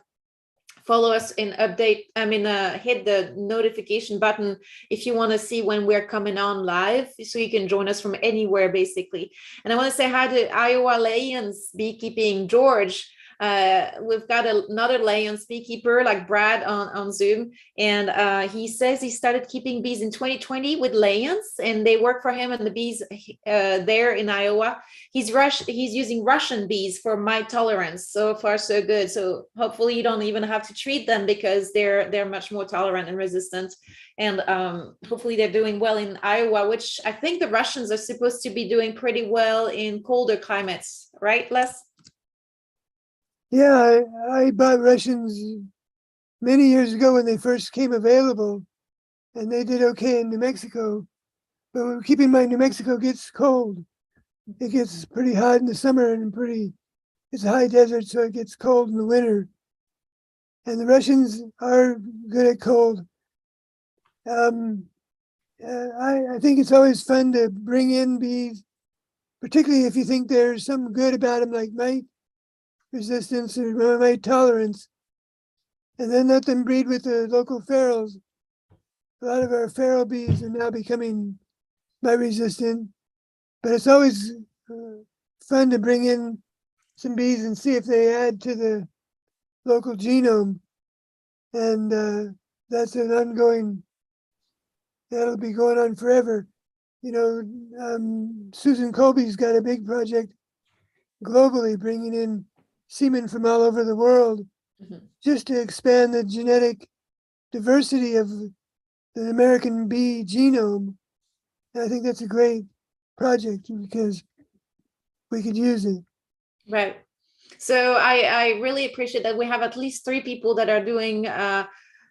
follow us and hit the notification button if you want to see when we're coming on live, so you can join us from anywhere basically. And I want to say hi to Iowa Layens Beekeeping, George. We've got another Layens beekeeper like Brad on Zoom, and he says he started keeping bees in 2020 with Layens, and they work for him and the bees there in Iowa. He's using Russian bees for mite tolerance. So far so good. So hopefully you don't even have to treat them, because they're much more tolerant and resistant, and hopefully they're doing well in Iowa, which I think the Russians are supposed to be doing pretty well in colder climates, right, Les? Yeah, I bought Russians many years ago when they first came available, and they did okay in New Mexico. But keep in mind, New Mexico gets cold. It gets pretty hot in the summer and it's a high desert, so it gets cold in the winter. And the Russians are good at cold. I think it's always fun to bring in bees, particularly if you think there's something good about them, like mite resistance or mite tolerance, and then let them breed with the local ferals. A lot of our feral bees are now becoming mite resistant, but it's always fun to bring in some bees and see if they add to the local genome. And that's an ongoing, that'll be going on forever. You know, Susan Colby's got a big project globally, bringing in semen from all over the world, just to expand the genetic diversity of the American bee genome. And I think that's a great project because we could use it. Right. So I really appreciate that we have at least 3 people that are doing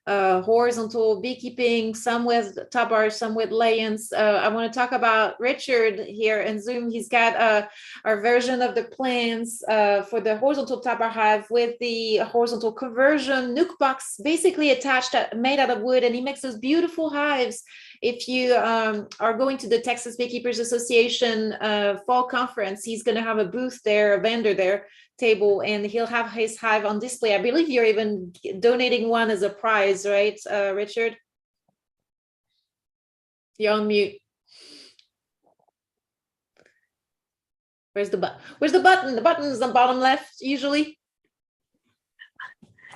horizontal beekeeping, some with Top-Bar, some with Layens. I want to talk about Richard here in Zoom. He's got our version of the plans for the horizontal Top-Bar hive with the horizontal conversion nuke box, basically attached, made out of wood, and he makes those beautiful hives. If you are going to the Texas Beekeepers Association fall conference, he's going to have a booth there, a vendor there, table, and he'll have his hive on display. I believe you're even donating one as a prize, right, Richard? You're on mute. Where's the button? Where's the button? The button is on bottom left, usually.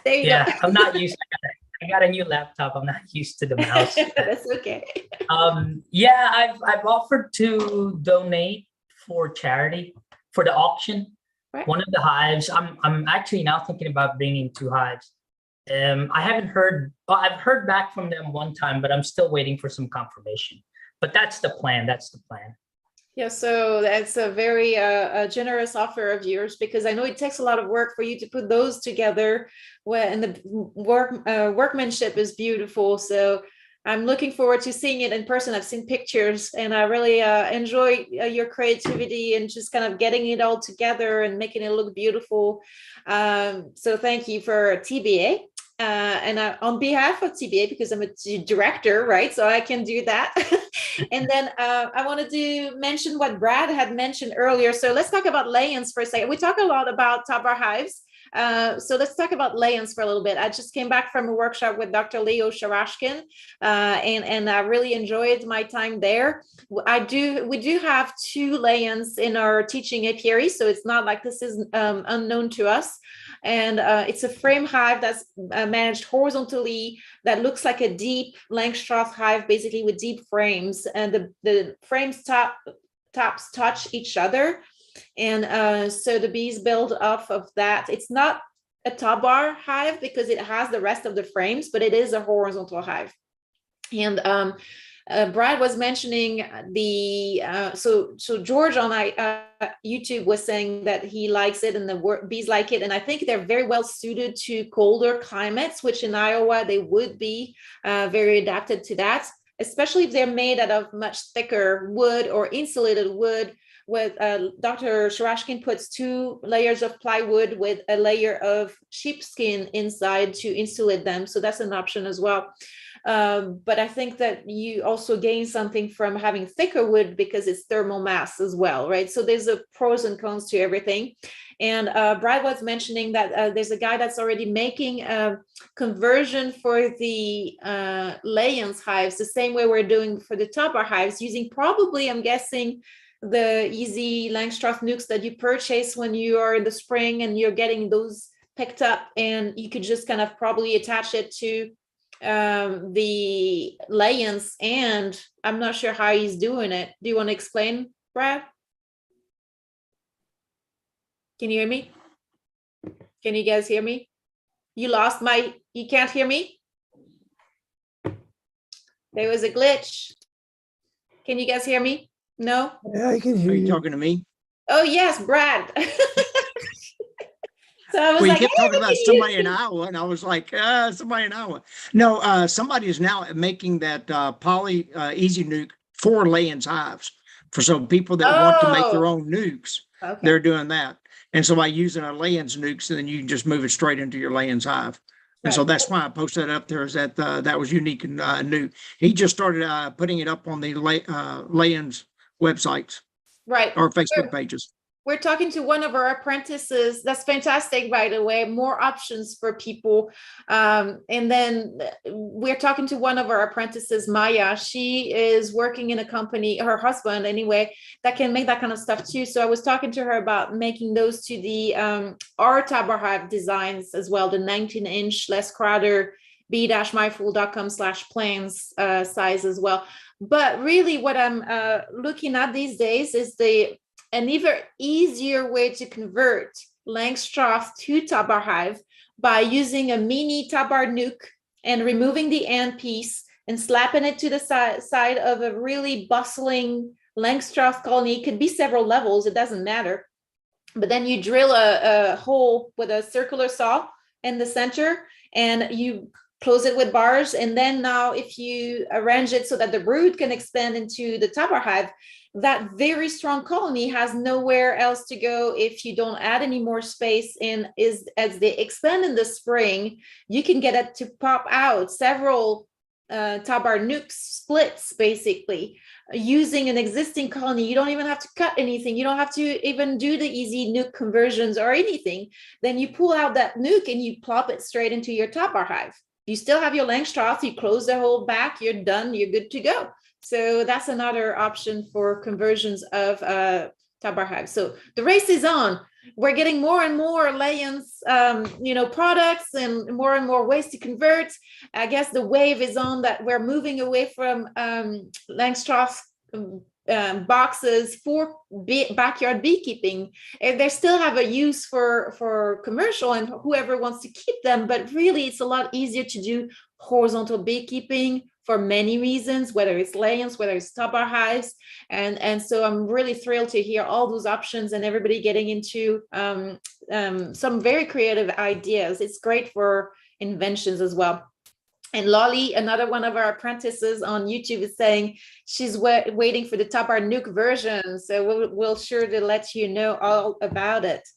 There you go. I'm not used to that. I got a new laptop. I'm not used to the mouse. That's okay. Yeah, I've offered to donate for charity for the auction. Right. One of the hives, I'm actually now thinking about bringing 2 hives. I haven't heard. Well, I've heard back from them one time, but I'm still waiting for some confirmation. But that's the plan. That's the plan. Yeah, so that's a very generous offer of yours, because I know it takes a lot of work for you to put those together. And the workmanship is beautiful. So I'm looking forward to seeing it in person. I've seen pictures, and I really enjoy your creativity and just kind of getting it all together and making it look beautiful. So thank you for TBA. And on behalf of TBA, because I'm a director, right? So I can do that. And then I wanted to mention what Brad had mentioned earlier. So let's talk about Layens for a second. We talk a lot about Top-Bar hives. So let's talk about Layens for a little bit. I just came back from a workshop with Dr. Leo Sharashkin, and I really enjoyed my time there. We do have 2 Layens in our teaching apiary, so it's not like this is unknown to us. And it's a frame hive that's managed horizontally, that looks like a deep Langstroth hive, basically with deep frames, and the frames tops touch each other. And so the bees build off of that. It's not a Top-Bar hive because it has the rest of the frames, but it is a horizontal hive. And Brad was mentioning so George on YouTube was saying that he likes it and the bees like it, and I think they're very well suited to colder climates, which in Iowa they would be very adapted to that, especially if they're made out of much thicker wood or insulated wood. With Dr. Sharashkin puts 2 layers of plywood with a layer of sheepskin inside to insulate them, so that's an option as well. But I think that you also gain something from having thicker wood because it's thermal mass as well, right? So there's a pros and cons to everything. And Brad was mentioning that there's a guy that's already making a conversion for the Layens hives, the same way we're doing for the Top-Bar hives, using probably, I'm guessing, the easy Langstroth nukes that you purchase when you are in the spring and you're getting those picked up, and you could just kind of probably attach it to the Layens. And I'm not sure how he's doing it. Do you want to explain, Brad? Can you hear me? Can you guys hear me? You can't hear me? There was a glitch. Can you guys hear me? No? Yeah, I can hear Are you you. talking to me? Oh, yes, Brad. So I was Well, you like, kept hey, talking about can you somebody hear in me? Iowa, and I was like, somebody in Iowa. No, somebody is now making that poly easy nuke for Layens hives. For some people that want to make their Oh, own nukes, okay. they're doing that. And so by using a Layens nukes, then you can just move it straight into your Layens hive. And so Right. that's why I posted that up there, is that that was unique and new. He just started putting it up on the Layens websites Right. or Facebook pages. We're talking to one of our apprentices. That's fantastic, by the way, more options for people. And then we're talking to one of our apprentices, Maya. She is working in a company, her husband anyway, that can make that kind of stuff too. So I was talking to her about making those to the our Top-Bar hive designs as well, the 19-inch Les Crowder b-myfool.com/plans size as well. But really what I'm looking at these days is an even easier way to convert Langstroth to Top-Bar hive by using a mini Top-Bar nuke and removing the end piece and slapping it to the side of a really bustling Langstroth colony. It could be several levels, it doesn't matter. But then you drill a hole with a circular saw in the center, and you close it with bars. And then now if you arrange it so that the brood can expand into the Top-Bar hive, that very strong colony has nowhere else to go if you don't add any more space. And as they expand in the spring, you can get it to pop out several Top-Bar nukes splits, basically, using an existing colony. You don't even have to cut anything. You don't have to even do the easy nuke conversions or anything. Then you pull out that nuke and you plop it straight into your Top-Bar hive. You still have your Langstroth, you close the whole back, you're done, you're good to go. So that's another option for conversions of Top-Bar hives. So the race is on. We're getting more and more Layens, products and more ways to convert. I guess the wave is on that we're moving away from Langstroth boxes for backyard beekeeping. And they still have a use for commercial and whoever wants to keep them, but really it's a lot easier to do horizontal beekeeping for many reasons, whether it's Layens, whether it's Top-Bar hives. And so I'm really thrilled to hear all those options and everybody getting into some very creative ideas. It's great for inventions as well. And Lolly, another one of our apprentices on YouTube, is saying she's waiting for the Top-Bar nuke version. So we'll sure to let you know all about it.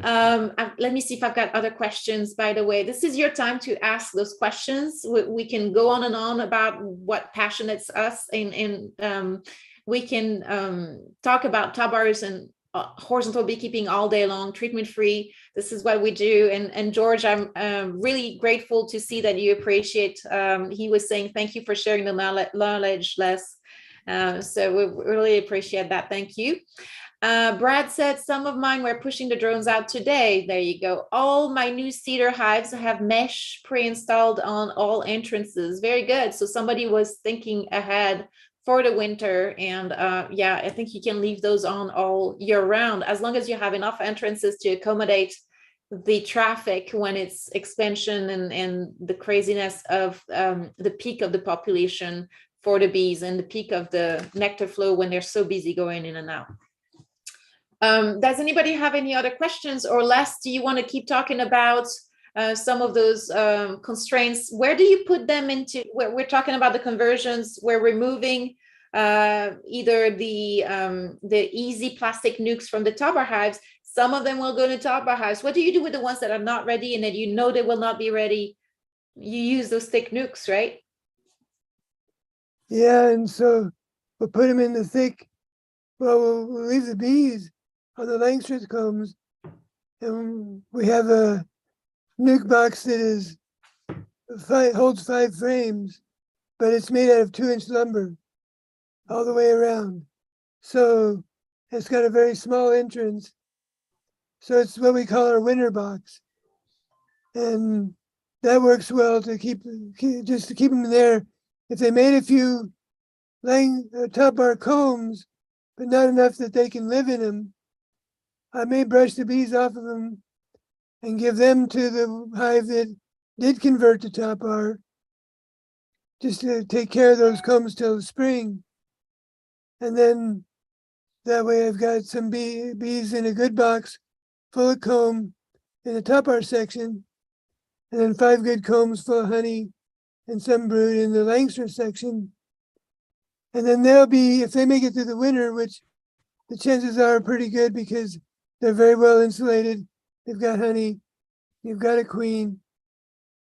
Let me see if I've got other questions. By the way, this is your time to ask those questions. We can go on and on about what passionates us, and we can talk about Top-Bars and horizontal beekeeping all day long, treatment free. This is what we do. And George, I'm really grateful to see that you appreciate. He was saying thank you for sharing the knowledge, Les. So we really appreciate that. Thank you. Brad said some of mine were pushing the drones out today. There you go. All my new cedar hives have mesh pre-installed on all entrances. Very good. So somebody was thinking ahead for the winter. And yeah, I think you can leave those on all year round, as long as you have enough entrances to accommodate the traffic when it's expansion and the craziness of the peak of the population for the bees and the peak of the nectar flow when they're so busy going in and out. Does anybody have any other questions? Or Les, do you want to keep talking about some of those constraints? Where do you put them into? We're talking about the conversions. We're removing either the easy plastic nukes from the Top-Bar hives. Some of them will go to Top-Bar hives. What do you do with the ones that are not ready and that you know they will not be ready? You use those thick nukes, right? Yeah, and so we'll put them in the thick. Well, we'll leave the bees on the Langstroth combs, and we have a nuke box that is holds 5 frames, but it's made out of 2-inch lumber all the way around. So it's got a very small entrance. So it's what we call our winter box, and that works well to keep them there. If they made a few top-bar combs, but not enough that they can live in them, I may brush the bees off of them and give them to the hive that did convert to top-bar, just to take care of those combs till the spring. And then that way I've got some bees in a good box full of comb in the top-bar section, and then 5 good combs full of honey and some brood in the Langstroth section. And then they'll be, if they make it through the winter, which the chances are pretty good because they're very well insulated. They've got honey, you've got a queen.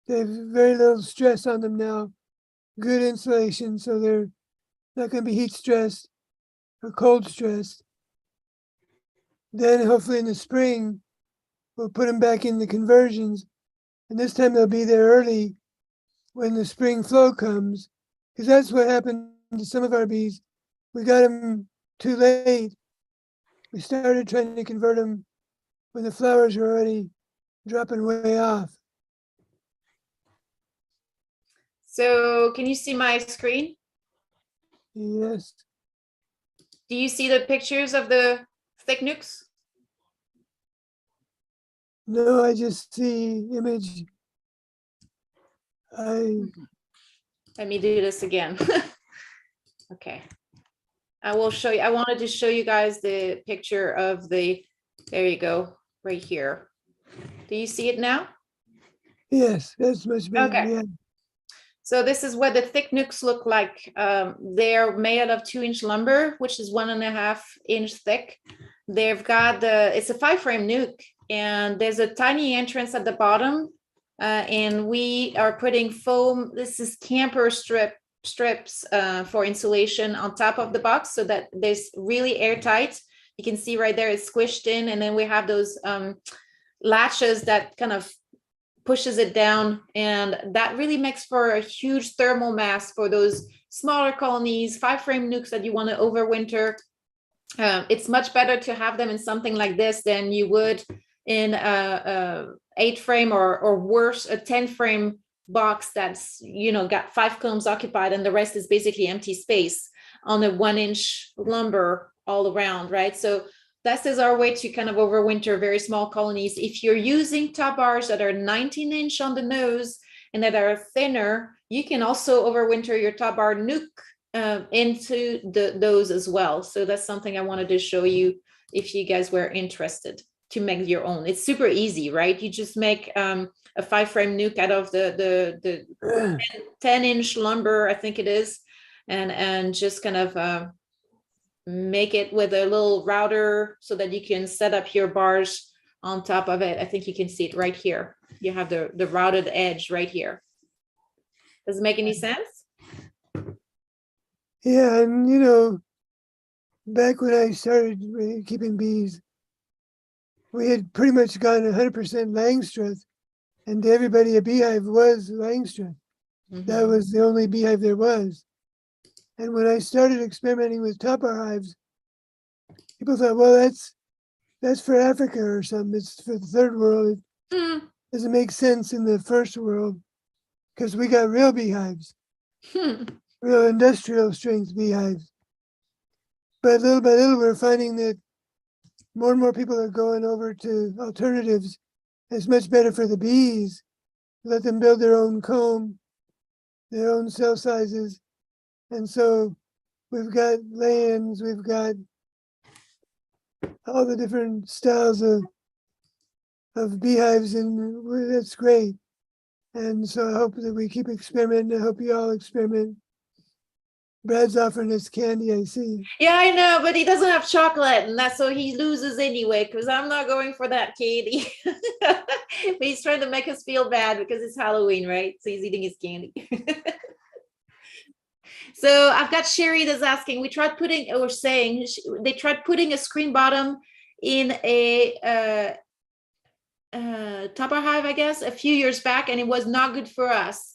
They have very little stress on them now, good insulation, so they're not going to be heat stressed or cold stressed. Then hopefully in the spring, we'll put them back in the conversions. And this time they'll be there early when the spring flow comes, because that's what happened to some of our bees. We got them too late. We started trying to convert them when the flowers were already dropping way off. So can you see my screen? Yes. Do you see the pictures of the thick nukes? No, I just see image. Let me do this again. Okay. I will show you. I wanted to show you guys the picture of the, there you go, right here. Do you see it now? Yes, that's much better. Okay. Yeah. So this is what the thick nukes look like. They're made out of 2-inch lumber, which is 1.5-inch thick. They've got it's a 5-frame nuke, and there's a tiny entrance at the bottom. And we are putting foam. This is camper strips for insulation on top of the box so that there's really airtight. You can see right there it's squished in, and then we have those latches that kind of pushes it down, and that really makes for a huge thermal mass for those smaller colonies, 5-frame nukes that you want to overwinter. It's much better to have them in something like this than you would in a 8-frame or worse, a 10-frame box that's, you know, got 5 combs occupied and the rest is basically empty space on a 1-inch lumber all around, right? So this is our way to kind of overwinter very small colonies. If you're using top bars that are 19-inch on the nose and that are thinner, you can also overwinter your top bar nuke into those as well. So that's something I wanted to show you if you guys were interested to make your own. It's super easy, right? You just make a 5-frame nuke out of the 10-inch lumber, I think it is, and just kind of make it with a little router so that you can set up your bars on top of it. I think you can see it right here. You have the routed edge right here. Does it make any sense? Yeah, and you know, back when I started keeping bees, we had pretty much gone 100% Langstroth, and to everybody a beehive was Langstroth. That was the only beehive there was. And when I started experimenting with top-bar hives, people thought, well, that's for Africa or something. It's for the third world. It doesn't make sense in the first world because we got real beehives, real industrial strength beehives. But little by little, we're finding that more and more people are going over to alternatives. It's much better for the bees. Let them build their own comb, their own cell sizes. And so we've got layens, we've got all the different styles of beehives, and that's great. And so I hope that we keep experimenting. I hope you all experiment. Brad's offering us candy, I see. Yeah, I know, but he doesn't have chocolate, and that's so he loses anyway, because I'm not going for that candy. But he's trying to make us feel bad because it's Halloween, right? So he's eating his candy. So I've got Sherry that's asking, they tried putting a screen bottom in a Top-Bar hive, I guess, a few years back, and it was not good for us.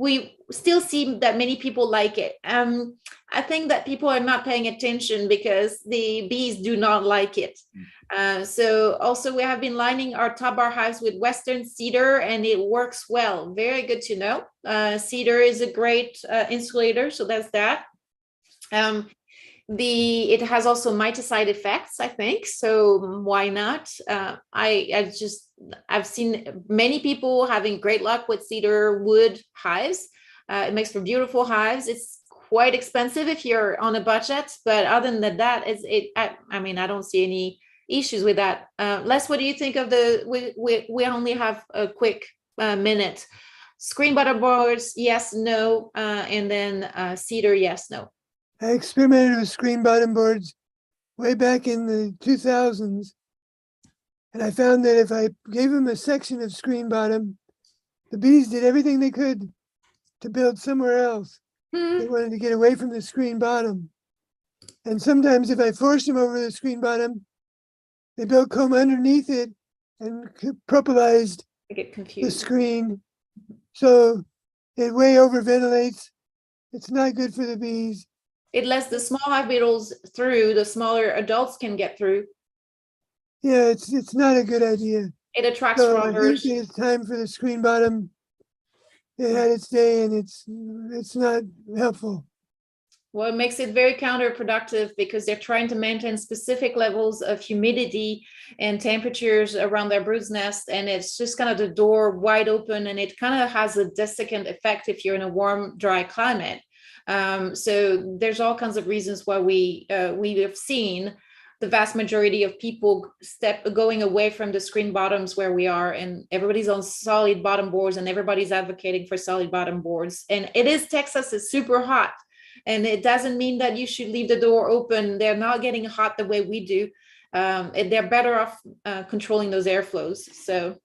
We still see that many people like it. I think that people are not paying attention because the bees do not like it. So also we have been lining our Top-Bar hives with Western cedar, and it works well. Very good to know. Cedar is a great insulator, so that's that. It has also miticide effects, I think. So why not? I've seen many people having great luck with cedar wood hives. It makes for beautiful hives. It's quite expensive if you're on a budget, but other than that, I don't see any issues with that. Les, what do you think of we only have a quick minute. Screen bottom boards, yes, no, and then cedar, yes, no. I experimented with screen bottom boards way back in the 2000s. And I found that if I gave them a section of screen bottom, the bees did everything they could to build somewhere else. They wanted to get away from the screen bottom. And sometimes if I forced them over the screen bottom, they built comb underneath it and propylized I get the confused. screen. So it way over ventilates. It's not good for the bees. It lets the small hive beetles through, the smaller adults can get through. Yeah, it's not a good idea. It attracts So I think robbers. it's time for the screen bottom. It had its day and it's not helpful. Well, it makes it very counterproductive because they're trying to maintain specific levels of humidity and temperatures around their brood's nest. And it's just kind of the door wide open, and it kind of has a desiccant effect if you're in a warm, dry climate. So there's all kinds of reasons why we have seen the vast majority of people going away from the screen bottoms where we are, and everybody's on solid bottom boards, and everybody's advocating for solid bottom boards. And Texas is super hot, and it doesn't mean that you should leave the door open. They're not getting hot the way we do. They're better off controlling those airflows. So,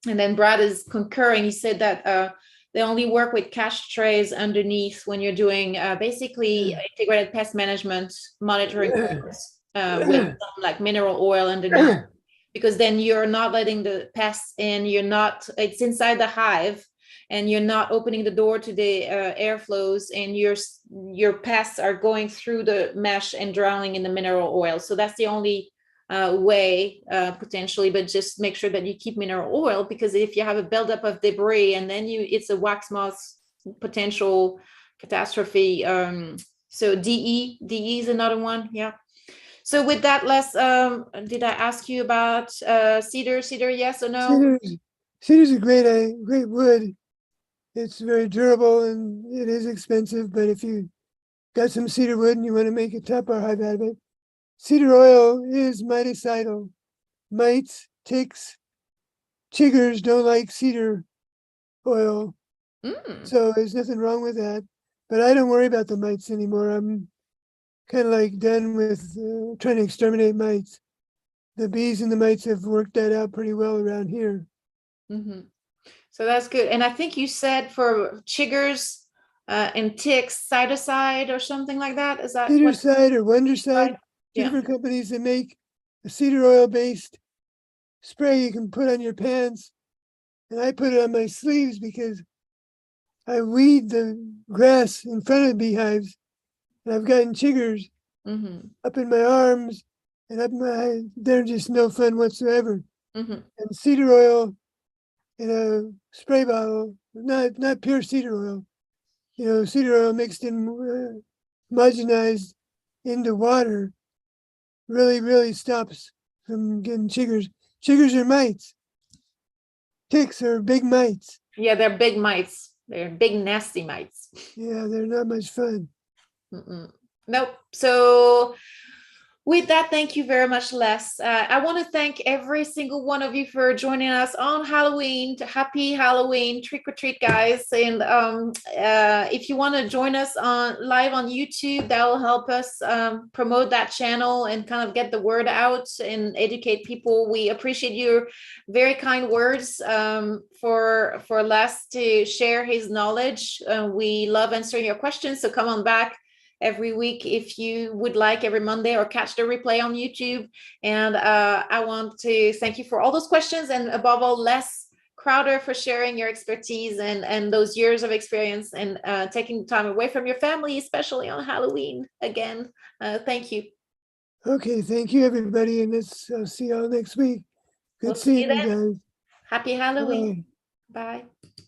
and then Brad is concurring. He said that they only work with cache trays underneath when you're doing basically integrated pest management monitoring with some, like mineral oil underneath, because then you're not letting the pests in. It's inside the hive, and you're not opening the door to the airflows, and your pests are going through the mesh and drowning in the mineral oil. So that's the only way potentially, but just make sure that you keep mineral oil, because if you have a buildup of debris and then it's a wax moth potential catastrophe. So DE is another one. Yeah. So with that, Les, did I ask you about cedar? Yes or no? Cedar's a great wood. It's very durable and it is expensive, but if you got some cedar wood and you want to make a Top-Bar hive out of it, cedar oil is miticidal. Mites, ticks, chiggers don't like cedar oil. So there's nothing wrong with that. But I don't worry about the mites anymore. I'm kind of like done with trying to exterminate mites. The bees and the mites have worked that out pretty well around here. Mm-hmm. So that's good. And I think you said for chiggers and ticks, Cytoside or something like that. Is that Cedarside or Wondercide? Yeah. Different companies that make a cedar oil based spray you can put on your pants, and I put it on my sleeves because I weed the grass in front of beehives, and I've gotten chiggers up in my arms and they're just no fun whatsoever. And cedar oil in a spray bottle, not pure cedar oil, cedar oil mixed in homogenized into water really stops from getting chiggers. Chiggers are mites. Ticks are big mites. Yeah, they're big mites. They're big, nasty mites. Yeah, they're not much fun. Nope. So With that, thank you very much, Les. I want to thank every single one of you for joining us on Halloween. Happy Halloween, trick or treat, guys! And if you want to join us live on YouTube, that will help us promote that channel and kind of get the word out and educate people. We appreciate your very kind words for Les to share his knowledge. We love answering your questions, so come on back every week if you would like, every Monday, or catch the replay on YouTube. And I want to thank you for all those questions, and above all, Les Crowder, for sharing your expertise and those years of experience, and taking time away from your family, especially on Halloween. Again, thank you. Okay, thank you, everybody, and let's see y'all next week. Good We'll see you seeing you then. guys. Happy Halloween. Bye. Bye.